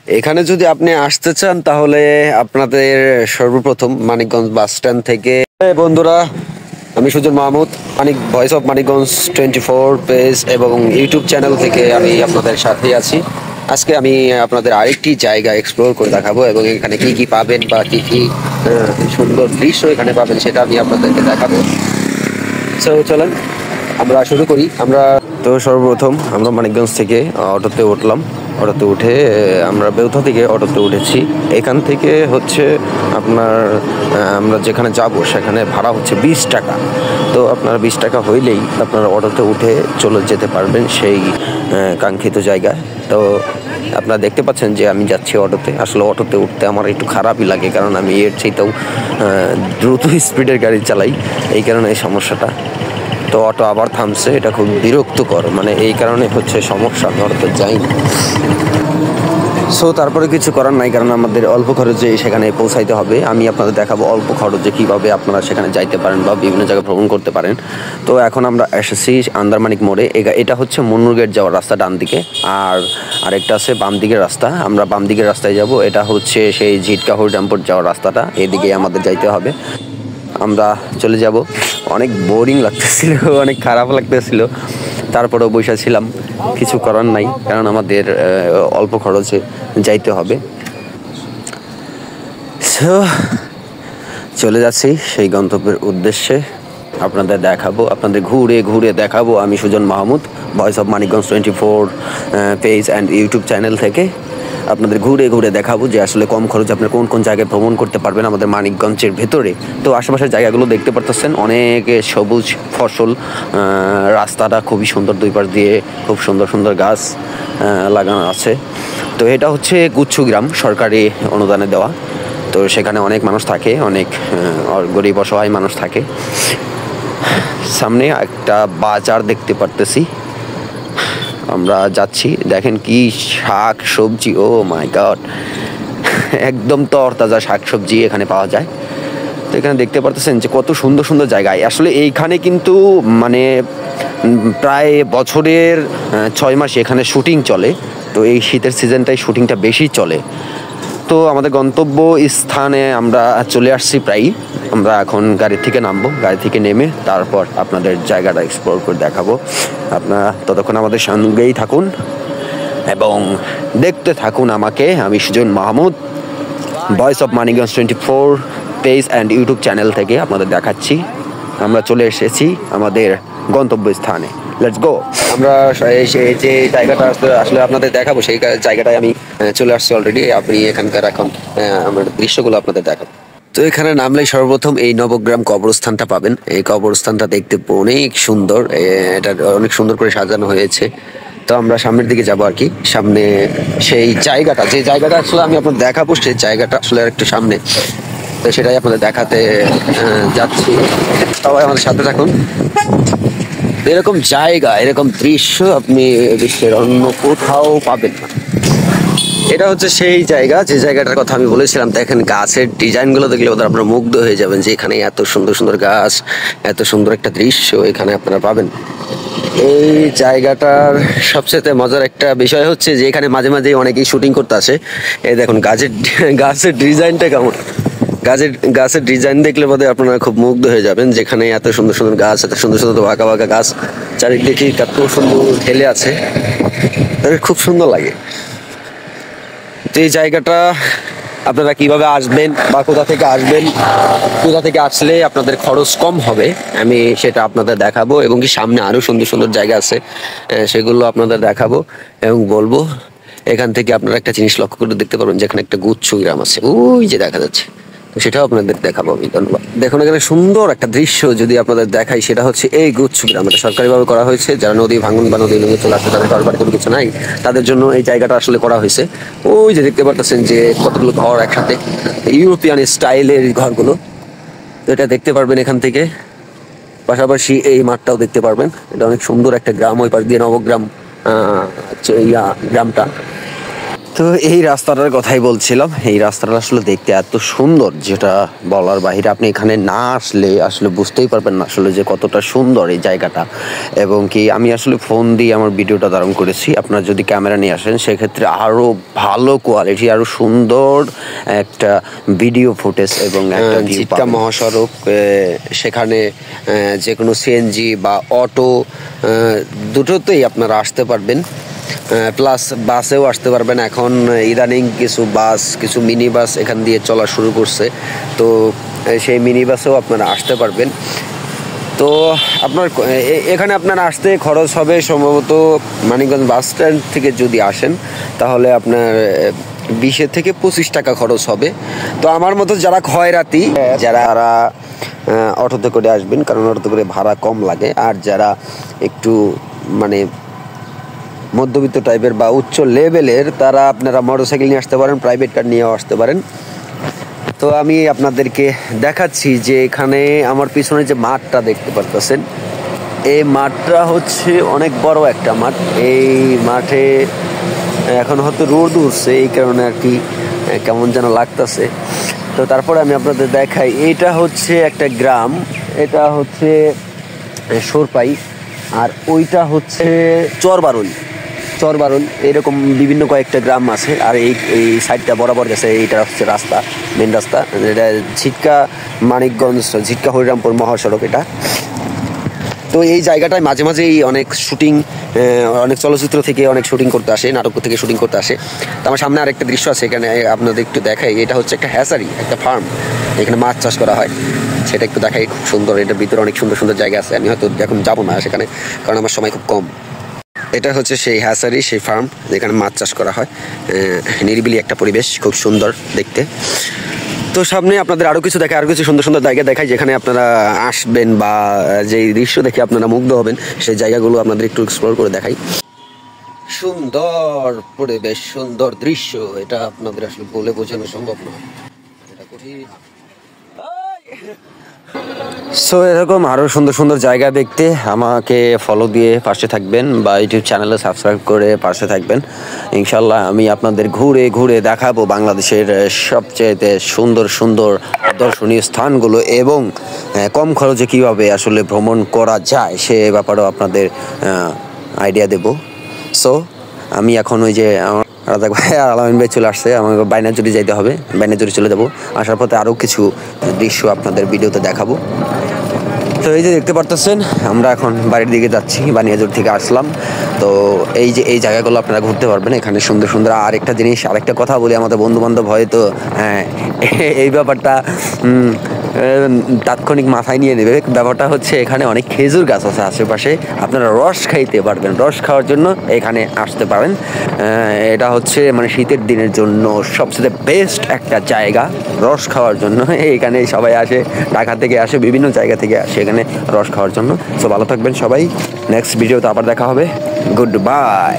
এখানে যদি আপনি আসতে চান তাহলে আপনাদের সর্বপ্রথম মানিকগঞ্জ বাস স্ট্যান্ড থেকে বন্ধুরা, আমি Sujon Mahmud, voice of Manikganj 24 page এবং ইউটিউব চ্যানেল থেকে আমি আপনাদের সাথে আছি। আজকে আমি আপনাদের আরেকটি জায়গা এক্সপ্লোর করে দেখাবো এবং এখানে কি কি পাবেন বা কি কি সুন্দর দৃশ্য এখানে পাবেন সেটা আমি আপনাদেরকে দেখাবো। সো চলেন আমরা শুরু করি। তো সর্বপ্রথম আমরা মানিকগঞ্জ থেকে অটোতে উঠলাম। অটোতে উঠে আমরা বেউথা থেকে অটোতে উঠেছি। এখান থেকে হচ্ছে আপনার আমরা যেখানে যাব সেখানে ভাড়া হচ্ছে 20 টাকা। তো আপনার 20 টাকা হইলেই আপনারা অটোতে উঠে চলে যেতে পারবেন সেই কাঙ্ক্ষিত জায়গায়। তো আপনারা দেখতে পাচ্ছেন যে আমি যাচ্ছি অটোতে। আসলে অটোতে উঠতে আমার একটু খারাপই লাগে, কারণ আমি এর চাইতেও দ্রুত স্পিডের গাড়ি চালাই, এই কারণে এই সমস্যাটা। তো অটো আবার থামছে, এটা খুব বিরক্তকর, মানে এই কারণে হচ্ছে সমস্যা, আমি অটোতে যাই না। সো তারপরে কিছু করার নাই, কারণ আমাদের অল্প খরচে সেখানে পৌঁছাইতে হবে। আমি আপনাদের দেখাবো অল্প খরচে কীভাবে আপনারা সেখানে যাইতে পারেন বা বিভিন্ন জায়গায় ভ্রমণ করতে পারেন। তো এখন আমরা এসেছি আন্দারমানিক মোড়ে। এটা হচ্ছে মুন্নুর গেট যাওয়ার রাস্তা ডান দিকে, আর আরেকটা আছে বাম দিকের রাস্তা। আমরা বাম দিকের রাস্তায় যাব। এটা হচ্ছে সেই ঝিটকা হরিরামপুর যাওয়ার রাস্তাটা, এদিকে আমাদের যাইতে হবে। আমরা চলে যাব। অনেক বোরিং লাগতেছিল, অনেক খারাপ লাগতেছিল, তারপরেও বসেছিলাম, কিছু করার নাই, কারণ আমাদের অল্প খরচে যাইতে হবে। সো চলে যাচ্ছি সেই গন্তব্যের উদ্দেশ্যে। আপনাদের দেখাবো, আপনাদের ঘুরে ঘুরে দেখাবো। আমি Sujon Mahmud, voice of Manikganj 24 page and YouTube channel থেকে আপনাদের ঘুরে ঘুরে দেখাবো যে আসলে কম খরচে আপনার কোন কোন জায়গায় ভ্রমণ করতে পারবেন আমাদের মানিকগঞ্জের ভেতরে। তো আশেপাশের জায়গাগুলো দেখতে পারতেছেন, অনেক সবুজ ফসল, রাস্তাটা খুবই সুন্দর, দুই পাশ দিয়ে খুব সুন্দর সুন্দর গাছ লাগানো আছে। তো এটা হচ্ছে গুচ্ছ গ্রাম, সরকারি অনুদানে দেওয়া। তো সেখানে অনেক মানুষ থাকে, অনেক গরিব অসহায় মানুষ থাকে। সামনে একটা বাজার দেখতে পারতেছি, আমরা যাচ্ছি। দেখেন কি শাক সবজি, ও মাই গড, একদম তরতাজা শাক সবজি এখানে পাওয়া যায়। তো এখানে দেখতে পারতেছেন যে কত সুন্দর সুন্দর জায়গায়। আসলে এইখানে কিন্তু মানে প্রায় বছরের 6 মাস এখানে শুটিং চলে। তো এই শীতের সিজনটাই শুটিংটা বেশি চলে। তো আমাদের গন্তব্য স্থানে আমরা চলে আসছি প্রায়। আমরা এখন গাড়ি থেকে নামবো, গাড়ি থেকে নেমে তারপর আপনাদের জায়গাটা এক্সপ্লোর করে দেখাবো। আপনারা ততক্ষণ আমাদের সঙ্গেই থাকুন এবং দেখতে থাকুন আমাকে। আমি Sujon Mahmud, voice of Manikganj 24 page and YouTube channel থেকে আপনাদের দেখাচ্ছি। আমরা চলে এসেছি আমাদের গন্তব্য স্থানে। Let's go. আমরা যে জায়গাটা আসলে আপনাদের দেখাবো সেই জায়গাটায় আমি চলে আসছি অলরেডি। আপনি এখানকার এখন আমার দৃশ্যগুলো আপনাদের দেখাবো। তো এখানে নামলেই সর্বপ্রথম এই নবগ্রাম কবরস্থানটা পাবেন। এই কবরস্থানটা দেখতে অনেক সুন্দর, এটা অনেক সুন্দর করে সাজানো হয়েছে। তো আমরা সামনের দিকে যাবো আর কি। সামনে সেই জায়গাটা, যে জায়গাটা আসলে আমি আপনাদের দেখাবো, সেই জায়গাটা আসলে একটু সামনে, তো সেটাই আপনাদের দেখাতে যাচ্ছি। সবাই আমাদের সাথে থাকুন। এরকম জায়গা, এরকম দৃশ্য আপনি বিশ্বের অন্য কোথাও পাবেন না। এটা হচ্ছে সেই জায়গা, যে জায়গাটার কথা আমি বলেছিলাম। দেখেন গাছের ডিজাইনগুলো দেখলে ওদের আপনারা মুগ্ধ হয়ে যাবেন যে এখানে এত সুন্দর সুন্দর গাছ, এত সুন্দর একটা দৃশ্য এখানে আপনারা পাবেন। এই জায়গাটার সবচেয়ে মজার একটা বিষয় হচ্ছে যে এখানে মাঝে মাঝে অনেকেই শুটিং করতে আসে। এই দেখুন গাছের ডিজাইনটা কেমন। গাছের ডিজাইন দেখলে বোধহয় আপনারা খুব মুগ্ধ হয়ে যাবেন, যেখানে এত সুন্দর সুন্দর গাছ, এত সুন্দর সুন্দর বাঁকা বাঁকা গাছ চারিদিকে এত সুন্দর ঢেলে আছে, খুব সুন্দর লাগে। তো এই জায়গাটা আপনারা কিভাবে আসবেন বা কোথা থেকে আসবেন, কোথা থেকে আসলে আপনাদের খরচ কম হবে, আমি সেটা আপনাদের দেখাবো। এবং কি সামনে আরো সুন্দর সুন্দর জায়গা আছে, সেগুলো আপনাদের দেখাবো এবং বলবো। এখান থেকে আপনারা একটা জিনিস লক্ষ্য করে দেখতে পারবেন, যেখানে একটা গুচ্ছ গ্রাম আছে, ওই যে দেখা যাচ্ছে, তো সেটাও আপনাদের দেখাবো আমি। ধন্যবাদ। দেখুন এখানে সুন্দর একটা দৃশ্য যদি আপনাদের দেখাই, সেটা হচ্ছে এই গুচ্ছ গ্রাম। এটা সরকারিভাবে করা হয়েছে, যারা নদী ভাঙন বা নদী ভেঙে চলে আসে, তাদের ঘর বাড়ি কোনো কিছু নাই, তাদের জন্য এই জায়গাটা আসলে করা হয়েছে। ওই যে দেখতে পাচ্ছেন যে কতগুলো ঘর একসাথে, ইউরোপিয়ান স্টাইলের ঘরগুলো। তো এটা দেখতে পারবেন এখান থেকে। পাশাপাশি এই মাঠটাও দেখতে পারবেন। এটা অনেক সুন্দর একটা গ্রাম, ওই পাশ দিয়ে নবগ্রাম গ্রামটা। তো এই রাস্তাটার কথাই বলছিলাম, এই রাস্তাটা আসলে দেখতে এত সুন্দর যেটা বলার বাহিরে। আপনি এখানে না আসলে আসলে বুঝতেই পারবেন না আসলে যে কতটা সুন্দর এই জায়গাটা। এবং কি আমি আসলে ফোন দিয়ে আমার ভিডিওটা ধারণ করেছি, আপনারা যদি ক্যামেরা নিয়ে আসেন সেক্ষেত্রে আরও ভালো কোয়ালিটি, আরও সুন্দর একটা ভিডিও ফুটেজ এবং একটা ঝিটকা মহাসড়ক। সেখানে যে কোনো সিএনজি বা অটো দুটোতেই আপনারা আসতে পারবেন, প্লাস বাসেও আসতে পারবেন। এখন ইদানিং কিছু বাস, কিছু মিনি বাস এখান দিয়ে চলা শুরু করছে, তো সেই মিনি বাসেও আপনারা আসতে পারবেন। তো আপনার এখানে আপনার আসতে খরচ হবে সম্ভবত মানিকগঞ্জ বাস স্ট্যান্ড থেকে যদি আসেন তাহলে আপনার 20 থেকে 25 টাকা খরচ হবে। তো আমার মতো যারা খয়রাতি, যারা অটোতে করে আসবেন, কারণ অটোতে করে ভাড়া কম লাগে। আর যারা একটু মানে মধ্যবিত্ত টাইপের বা উচ্চ লেভেলের, তারা আপনারা মোটরসাইকেল নিয়ে আসতে পারেন, প্রাইভেট কার নিয়েও আসতে পারেন। তো আমি আপনাদেরকে দেখাচ্ছি যে এখানে আমার পিছনে যে মাঠটা দেখতে পারতেছেন, এই মাঠটা হচ্ছে অনেক বড় একটা মাঠ। এই মাঠে এখন হয়তো রোদ উঠছে, এই কারণে আর কি কেমন যেন লাগতেছে। তো তারপরে আমি আপনাদের দেখাই, এইটা হচ্ছে একটা গ্রাম, এটা হচ্ছে সরপাই, আর ওইটা হচ্ছে চরবারুল। এরকম বিভিন্ন কয়েকটা গ্রাম আছে। আর এই সাইডটা বরাবর গেছে, এইটা হচ্ছে রাস্তা, মেন রাস্তা, এটা ঝিটকা মানিকগঞ্জ, ঝিটকা হরিরামপুর মহাসড়ক এটা। তো এই জায়গাটায় মাঝে মাঝেই অনেক শুটিং, অনেক চলচ্চিত্র থেকে অনেক শুটিং করতে আসে, নাটক থেকে শুটিং করতে আসে। তো আমার সামনে আরেকটা দৃশ্য আছে, এখানে আপনাদের একটু দেখাই। এটা হচ্ছে একটা হ্যাচারি, একটা ফার্ম, এখানে মাছ চাষ করা হয়, সেটা একটু দেখাই। খুব সুন্দর, এটার ভিতরে অনেক সুন্দর সুন্দর জায়গা আছে। আমি হয়তো এখন যাবো না সেখানে, কারণ আমার সময় খুব কম। এটা হচ্ছে সেই হ্যাচারি, সেই ফার্ম যেখানে মাছ চাষ করা হয়। নিরিবিলি একটা পরিবেশ, খুব সুন্দর দেখতে। তো সামনে আপনাদের আরও কিছু দেখায়, আরও কিছু সুন্দর সুন্দর জায়গা দেখায়, যেখানে আপনারা আসবেন বা যেই দৃশ্য দেখে আপনারা মুগ্ধ হবেন, সেই জায়গাগুলো আপনাদের একটু এক্সপ্লোর করে দেখাই। সুন্দর পরিবেশ, সুন্দর দৃশ্য, এটা আপনাদের আসলে বলে বোঝানো সম্ভব নয়, এটা কঠিন। সো এরকম আরও সুন্দর সুন্দর জায়গা দেখতে আমাকে ফলো দিয়ে পাশে থাকবেন বা ইউটিউব চ্যানেলে সাবস্ক্রাইব করে পাশে থাকবেন। ইনশাল্লাহ আমি আপনাদের ঘুরে ঘুরে দেখাবো বাংলাদেশের সবচেয়ে সুন্দর সুন্দর দর্শনীয় স্থানগুলো এবং কম খরচে কীভাবে আসলে ভ্রমণ করা যায় সে ব্যাপারেও আপনাদের আইডিয়া দেব। সো আমি এখন ওই যে আমার রাজাক ভাই আর আলামিন ভাই চলে আসছে, আমাকে বাইনাচুরি যাইতে হবে, বাইনাচুরি চলে যাব। আসার পথে আরও কিছু দৃশ্য আপনাদের ভিডিওতে দেখাবো। তো এই যে দেখতে পারতেছেন, আমরা এখন বাড়ির দিকে যাচ্ছি, বানিয়াজোর থেকে আসলাম। তো এই যে এই জায়গাগুলো আপনারা ঘুরতে পারবেন, এখানে সুন্দর সুন্দর। আর একটা জিনিস, আরেকটা কথা বলি, আমাদের বন্ধু বান্ধব হয়তো এই ব্যাপারটা তাৎক্ষণিক মাথায় নিয়ে নেবে। ব্যাপারটা হচ্ছে এখানে অনেক খেজুর গাছ আছে আশেপাশে, আপনারা রস খাইতে পারবেন, রস খাওয়ার জন্য এখানে আসতে পারেন। এটা হচ্ছে মানে শীতের দিনের জন্য সবচেয়ে বেস্ট একটা জায়গা রস খাওয়ার জন্য। এখানে সবাই আসে, ঢাকা থেকে আসে, বিভিন্ন জায়গা থেকে আসে এখানে রস খাওয়ার জন্য। সো ভালো থাকবেন সবাই, নেক্সট ভিডিওতে আবার দেখা হবে, গুড বাই।